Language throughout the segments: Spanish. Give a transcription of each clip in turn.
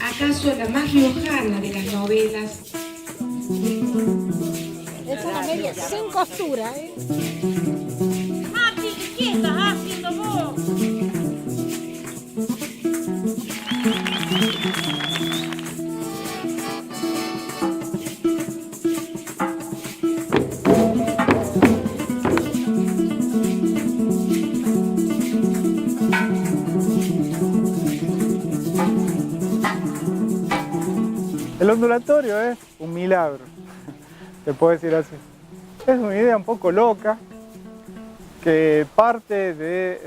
¿Acaso la más riojana de las novelas? Es una media sin costura, ¿eh? Mati, ¿qué estás haciendo vos? El ondulatorio es un milagro, se puede decir así. Es una idea un poco loca que parte de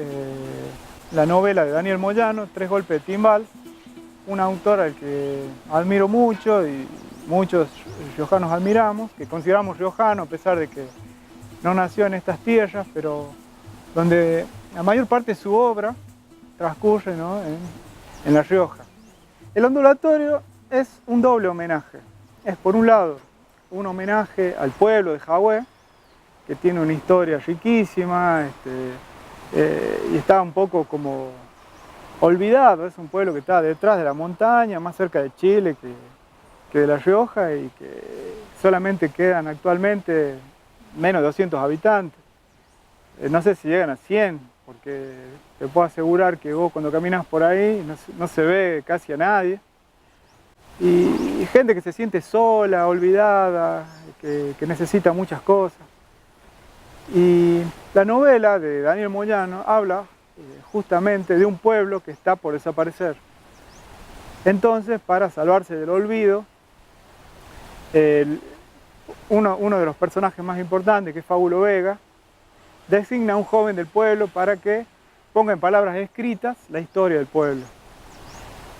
la novela de Daniel Moyano, Tres golpes de timbal, un autor al que admiro mucho y muchos riojanos admiramos, que consideramos riojano a pesar de que no nació en estas tierras, pero donde la mayor parte de su obra transcurre, ¿no?, en La Rioja. El ondulatorio es un doble homenaje. Es, por un lado, un homenaje al pueblo de Jahue, que tiene una historia riquísima y está un poco como olvidado. Es un pueblo que está detrás de la montaña, más cerca de Chile que de La Rioja, y que solamente quedan actualmente menos de 200 habitantes. No sé si llegan a 100, porque te puedo asegurar que vos cuando caminas por ahí no se ve casi a nadie. Y gente que se siente sola, olvidada, que necesita muchas cosas. Y la novela de Daniel Moyano habla justamente de un pueblo que está por desaparecer. Entonces, para salvarse del olvido, uno de los personajes más importantes, que es Fábulo Vega, designa a un joven del pueblo para que ponga en palabras escritas la historia del pueblo.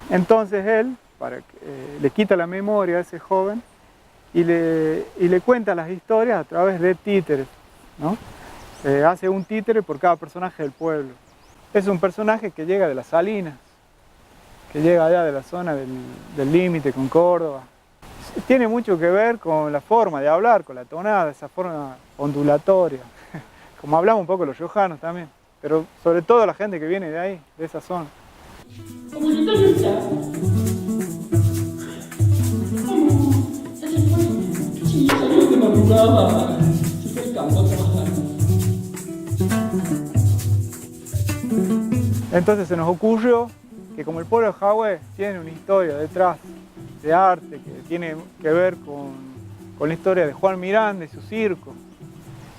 Entonces él le quita la memoria a ese joven y le cuenta las historias a través de títeres, ¿no? Hace un títere por cada personaje del pueblo. Es un personaje que llega de las Salinas, que llega allá de la zona del límite con Córdoba. Tiene mucho que ver con la forma de hablar, con la tonada, esa forma ondulatoria, como hablamos un poco los riojanos también, pero sobre todo la gente que viene de ahí, de esa zona. Sí, salió de madrugada, se fue al campo a trabajar. Entonces se nos ocurrió que como el pueblo de Jahue tiene una historia detrás de arte que tiene que ver con la historia de Juan Miranda y su circo,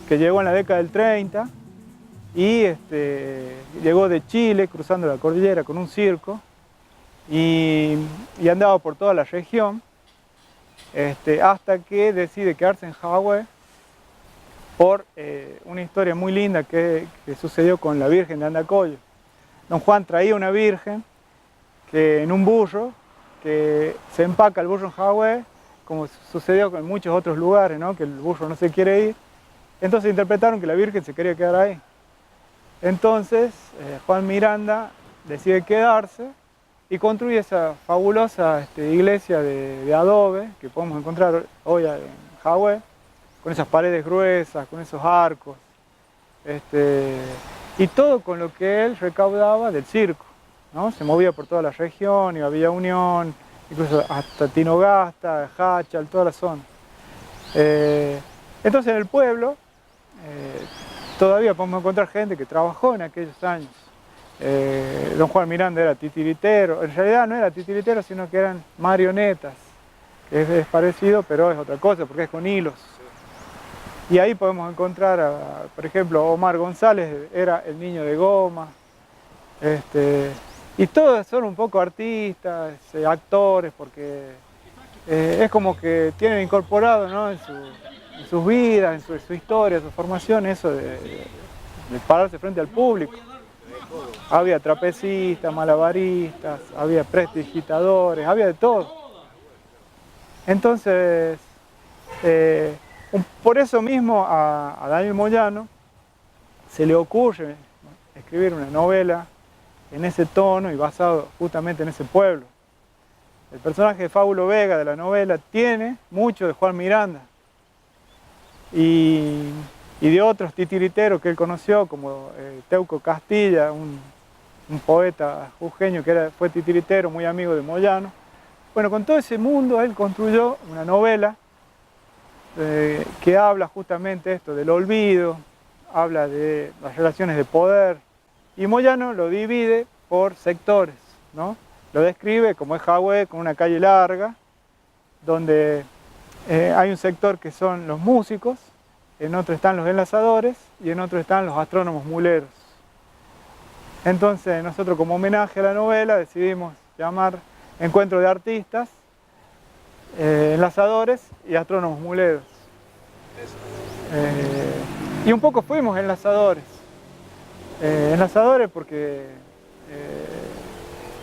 que llegó en la década del 30 y llegó de Chile cruzando la cordillera con un circo y andaba por toda la región hasta que decide quedarse en Jahue por una historia muy linda que sucedió con la Virgen de Andacollo. Don Juan traía una virgen en un burro, que se empaca el burro en Jahue, como sucedió en muchos otros lugares, ¿no?, que el burro no se quiere ir. Entonces interpretaron que la Virgen se quería quedar ahí. Entonces Juan Miranda decide quedarse y construye esa fabulosa iglesia de adobe que podemos encontrar hoy en Jahue, con esas paredes gruesas, con esos arcos, y todo con lo que él recaudaba del circo, ¿no? Se movía por toda la región, iba a Villa Unión, incluso hasta Tinogasta, Hachal, toda la zona. Entonces en el pueblo todavía podemos encontrar gente que trabajó en aquellos años. Don Juan Miranda era titiritero, en realidad no era titiritero, sino que eran marionetas, que es parecido, pero es otra cosa, porque es con hilos. Y ahí podemos encontrar, por ejemplo, Omar González era el niño de goma, y todos son un poco artistas, actores, porque es como que tienen incorporado, ¿no?, en sus vidas, en su historia, su formación, eso de pararse frente al público. Había trapecistas, malabaristas, había prestidigitadores, había de todo. Entonces, por eso mismo a Daniel Moyano se le ocurre escribir una novela en ese tono y basado justamente en ese pueblo. El personaje de Fábulo Vega de la novela tiene mucho de Juan Miranda y y de otros titiriteros que él conoció, como Teuco Castilla, un poeta jujeño que fue titiritero, muy amigo de Moyano. Bueno, con todo ese mundo él construyó una novela que habla justamente esto del olvido, habla de las relaciones de poder, y Moyano lo divide por sectores, ¿no? Lo describe como es Jahue, con una calle larga, donde hay un sector que son los músicos, en otro están los enlazadores y en otro están los astrónomos muleros. Entonces nosotros, como homenaje a la novela, decidimos llamar Encuentro de Artistas, enlazadores y astrónomos muleros. Y un poco fuimos enlazadores. Enlazadores porque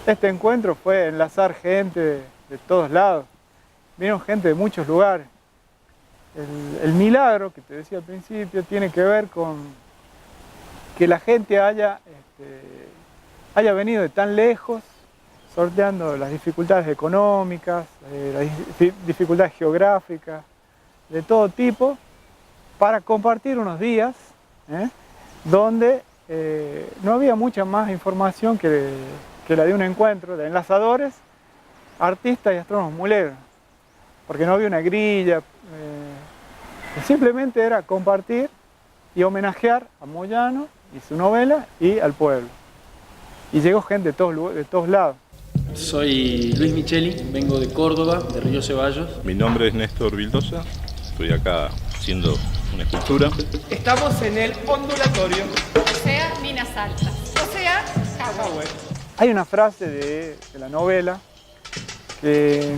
este encuentro fue enlazar gente de todos lados. Vino gente de muchos lugares. El milagro que te decía al principio tiene que ver con que la gente haya venido de tan lejos, sorteando las dificultades económicas, las dificultades geográficas, de todo tipo, para compartir unos días donde no había mucha más información que la de un encuentro de enlazadores, artistas y astrónomos muleros, porque no había una grilla, simplemente era compartir y homenajear a Moyano y su novela y al pueblo. Y llegó gente de todos lados. Soy Luis Micheli, vengo de Córdoba, de Río Ceballos. Mi nombre es Néstor Vildosa, estoy acá haciendo una escultura. Estamos en el ondulatorio. O sea, minas altas. O sea, Jahue. Hay una frase de la novela que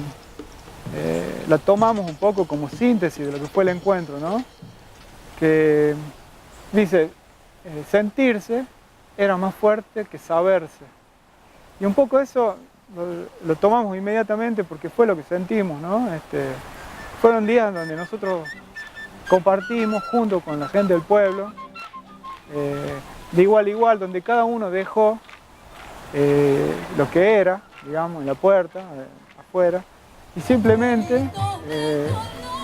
la tomamos un poco como síntesis de lo que fue el encuentro, ¿no? Que dice, sentirse era más fuerte que saberse. Y un poco eso lo tomamos inmediatamente porque fue lo que sentimos, ¿no? Fueron días donde nosotros compartimos junto con la gente del pueblo, de igual a igual, donde cada uno dejó lo que era, digamos, en la puerta, afuera, y simplemente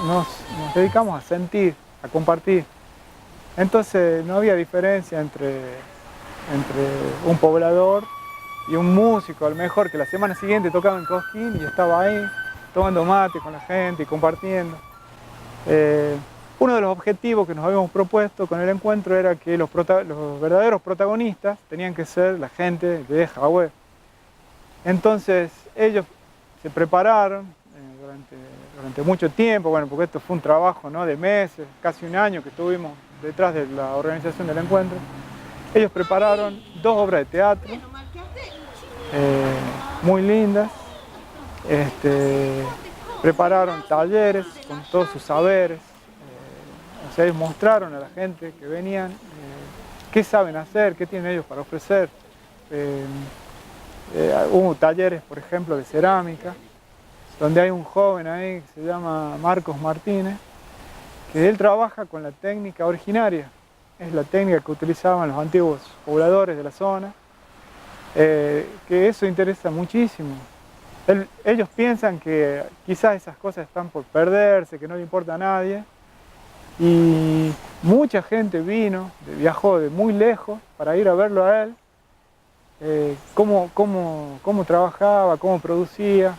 nos dedicamos a sentir, a compartir. Entonces no había diferencia entre un poblador y un músico, a lo mejor que la semana siguiente tocaba en Cosquín y estaba ahí tomando mate con la gente y compartiendo. Uno de los objetivos que nos habíamos propuesto con el encuentro era que los verdaderos protagonistas tenían que ser la gente de Jahue. Entonces ellos se prepararon durante mucho tiempo, bueno, porque esto fue un trabajo, ¿no?, de meses, casi un año que estuvimos detrás de la organización del encuentro. Ellos prepararon 2 obras de teatro muy lindas, prepararon talleres con todos sus saberes, o sea, ellos mostraron a la gente que venían qué saben hacer, qué tienen ellos para ofrecer. Hubo talleres, por ejemplo, de cerámica, donde hay un joven ahí que se llama Marcos Martínez, que él trabaja con la técnica originaria, es la técnica que utilizaban los antiguos pobladores de la zona, que eso interesa muchísimo. Ellos piensan que quizás esas cosas están por perderse, que no le importa a nadie, y mucha gente viajó de muy lejos para ir a verlo a él, cómo trabajaba, cómo producía,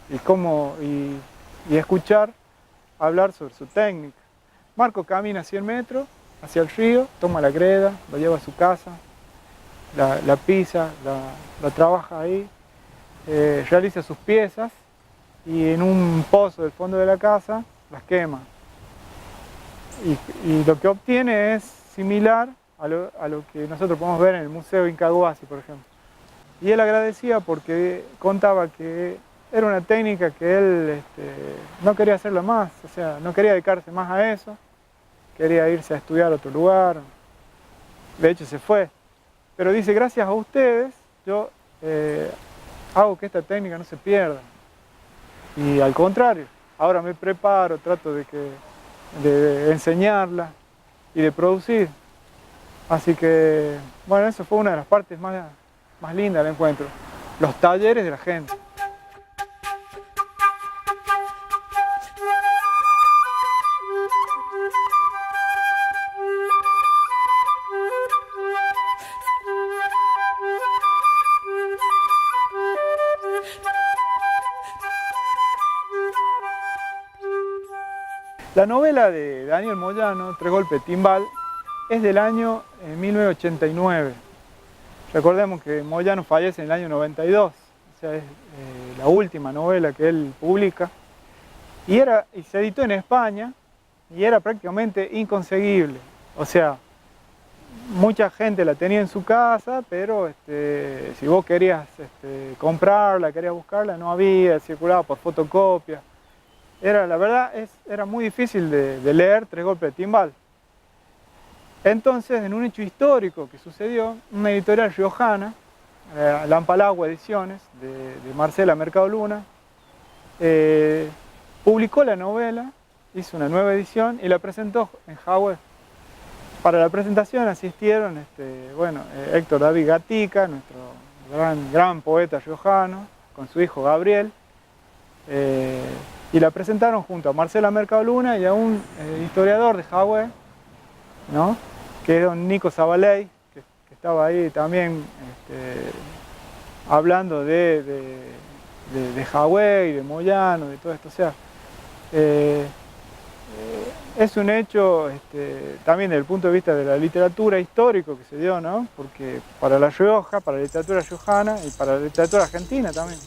y escuchar hablar sobre su técnica. Marco camina 100 metros hacia el río, toma la greda, lo lleva a su casa, la pisa, la trabaja ahí, realiza sus piezas y en un pozo del fondo de la casa las quema. Y lo que obtiene es similar a lo que nosotros podemos ver en el Museo Incahuasi, por ejemplo. Y él agradecía porque contaba que era una técnica que él no quería hacerla más, o sea, no quería dedicarse más a eso, quería irse a estudiar a otro lugar, de hecho se fue. Pero dice, gracias a ustedes, yo hago que esta técnica no se pierda. Y al contrario, ahora me preparo, trato de enseñarla y de producir. Así que, bueno, eso fue una de las partes más lindas del encuentro, los talleres de la gente. La novela de Daniel Moyano, Tres golpes de timbal, es del año 1989. Recordemos que Moyano fallece en el año 92, o sea, es la última novela que él publica, y se editó en España, y era prácticamente inconseguible. O sea, mucha gente la tenía en su casa, pero si vos querías comprarla, querías buscarla, no había, circulaba por fotocopia. La verdad, era muy difícil de leer Tres golpes de timbal. Entonces, en un hecho histórico que sucedió, una editorial riojana, Lampalagua Ediciones, de Marcela Mercado Luna, publicó la novela, hizo una nueva edición y la presentó en Jahué. Para la presentación asistieron Héctor David Gatica, nuestro gran poeta riojano, con su hijo Gabriel, y la presentaron junto a Marcela Mercado Luna y a un historiador de Jahué, ¿no?, que es don Nico Zabaley, que estaba ahí también hablando de Jahué y de Moyano, de todo esto. O sea, es un hecho también desde el punto de vista de la literatura histórico que se dio, ¿no? Porque para La Rioja, para la literatura riojana y para la literatura argentina también.